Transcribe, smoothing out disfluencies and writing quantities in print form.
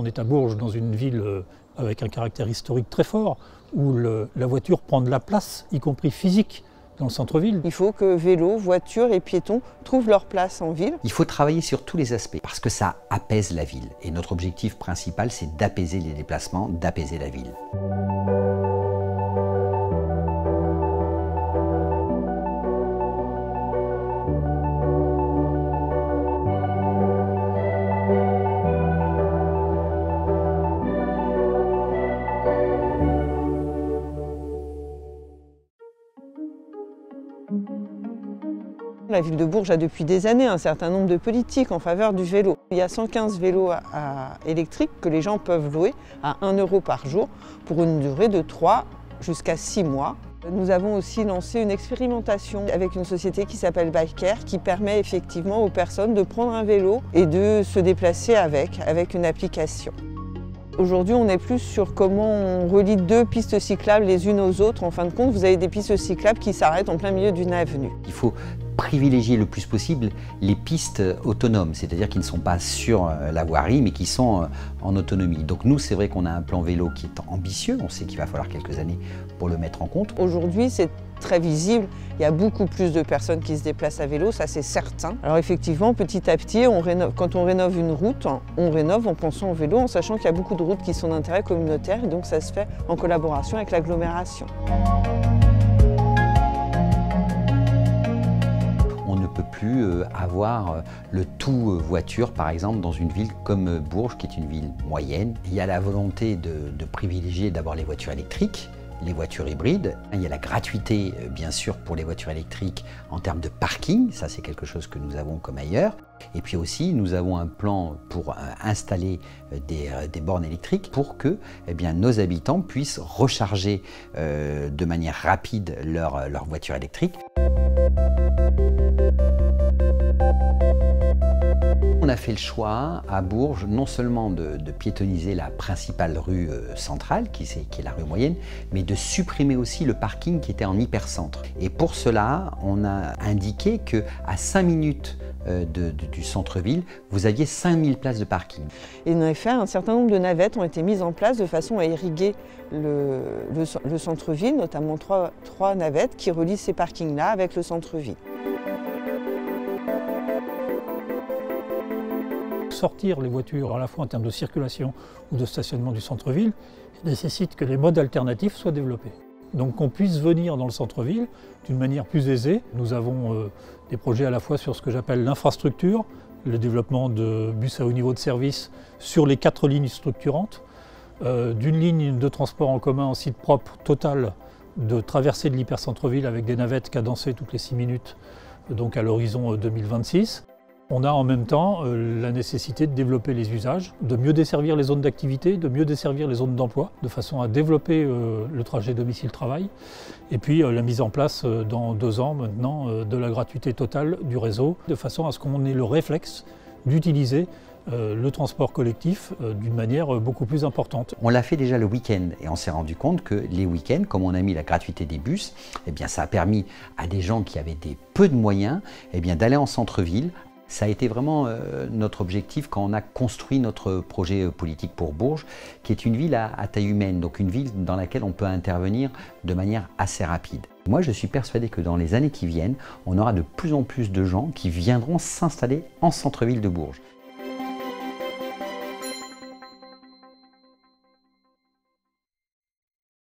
On est à Bourges, dans une ville avec un caractère historique très fort, où la voiture prend de la place, y compris physique, dans le centre-ville. Il faut que vélos, voitures et piétons trouvent leur place en ville. Il faut travailler sur tous les aspects parce que ça apaise la ville. Et notre objectif principal, c'est d'apaiser les déplacements, d'apaiser la ville. La ville de Bourges a depuis des années un certain nombre de politiques en faveur du vélo. Il y a 115 vélos électriques que les gens peuvent louer à 1 € par jour pour une durée de 3 jusqu'à 6 mois. Nous avons aussi lancé une expérimentation avec une société qui s'appelle Bikeair qui permet effectivement aux personnes de prendre un vélo et de se déplacer avec une application. Aujourd'hui, on est plus sur comment on relie deux pistes cyclables les unes aux autres. En fin de compte, vous avez des pistes cyclables qui s'arrêtent en plein milieu d'une avenue. Il faut privilégier le plus possible les pistes autonomes, c'est-à-dire qui ne sont pas sur la voirie, mais qui sont en autonomie. Donc nous, c'est vrai qu'on a un plan vélo qui est ambitieux, on sait qu'il va falloir quelques années pour le mettre en compte. Aujourd'hui, c'est très visible, il y a beaucoup plus de personnes qui se déplacent à vélo, ça c'est certain. Alors effectivement, petit à petit, quand on rénove une route, on rénove en pensant au vélo, en sachant qu'il y a beaucoup de routes qui sont d'intérêt communautaire, et donc ça se fait en collaboration avec l'agglomération. On ne peut plus avoir le tout voiture, par exemple, dans une ville comme Bourges, qui est une ville moyenne. Il y a la volonté de privilégier d'abord les voitures électriques, les voitures hybrides. Il y a la gratuité, bien sûr, pour les voitures électriques en termes de parking. Ça, c'est quelque chose que nous avons comme ailleurs. Et puis aussi, nous avons un plan pour installer des bornes électriques pour que nos habitants puissent recharger de manière rapide leur voiture électrique. On a fait le choix à Bourges non seulement de piétonniser la principale rue centrale, qui est la rue moyenne, mais de supprimer aussi le parking qui était en hypercentre. Et pour cela, on a indiqué qu'à 5 minutes du centre-ville, vous aviez 5000 places de parking. Et en effet, un certain nombre de navettes ont été mises en place de façon à irriguer le centre-ville, notamment trois navettes qui relient ces parkings-là avec le centre-ville. Sortir les voitures à la fois en termes de circulation ou de stationnement du centre-ville nécessite que les modes alternatifs soient développés. Donc qu'on puisse venir dans le centre-ville d'une manière plus aisée. Nous avons des projets à la fois sur ce que j'appelle l'infrastructure, le développement de bus à haut niveau de service sur les 4 lignes structurantes, d'une ligne de transport en commun en site propre total de traversée de l'hypercentre-ville avec des navettes cadencées toutes les 6 minutes, donc à l'horizon 2026. On a en même temps la nécessité de développer les usages, de mieux desservir les zones d'activité, de mieux desservir les zones d'emploi, de façon à développer le trajet domicile-travail. Et puis la mise en place dans 2 ans maintenant de la gratuité totale du réseau, de façon à ce qu'on ait le réflexe d'utiliser le transport collectif d'une manière beaucoup plus importante. On l'a fait déjà le week-end et on s'est rendu compte que les week-ends, comme on a mis la gratuité des bus, ça a permis à des gens qui avaient peu de moyens d'aller en centre-ville. Ça a été vraiment notre objectif quand on a construit notre projet politique pour Bourges, qui est une ville à taille humaine, donc une ville dans laquelle on peut intervenir de manière assez rapide. Moi, je suis persuadé que dans les années qui viennent, on aura de plus en plus de gens qui viendront s'installer en centre-ville de Bourges.